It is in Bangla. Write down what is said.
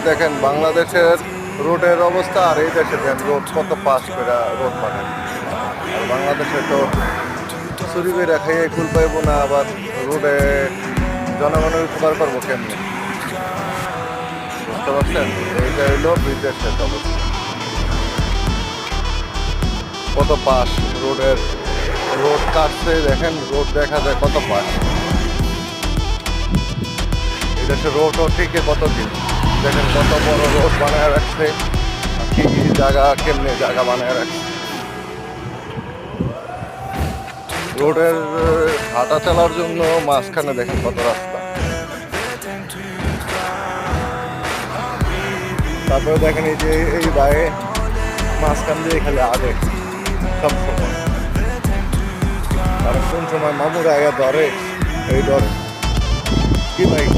দেখেন বাংলাদেশের রোডের অবস্থা আর এই দেশে দেখেন রোড কত পাশ করে রোড বানায়। আর বাংলাদেশে তো চুরি করে খেয়ে কুল পাইব না, আবার রোডে জনগণের উপকার করবো কেমনি, বুঝতে পারছেন? এইটা হইলো বিদেশের অবস্থা। কত পাশ রোডের, রোড কাটছে দেখেন, রোড দেখা যায় কত পাশ। এই দেশের রোডও ঠিকই কতদিন দেখেন, কত বড় রোড বানায় রাখছে, কি কি জায়গা কেমনি জায়গা বানায় রাখছে। রোডের হাঁটা চলার জন্য মাঝখানে দেখেন কত রাস্তা। তারপরে দেখেন এই যে এই বাইরে মাঝখান দিয়ে খেলে আগে সব সময়, কারণ কোন সময় মামুর আগে ধরে এই ধরে কি ভাই।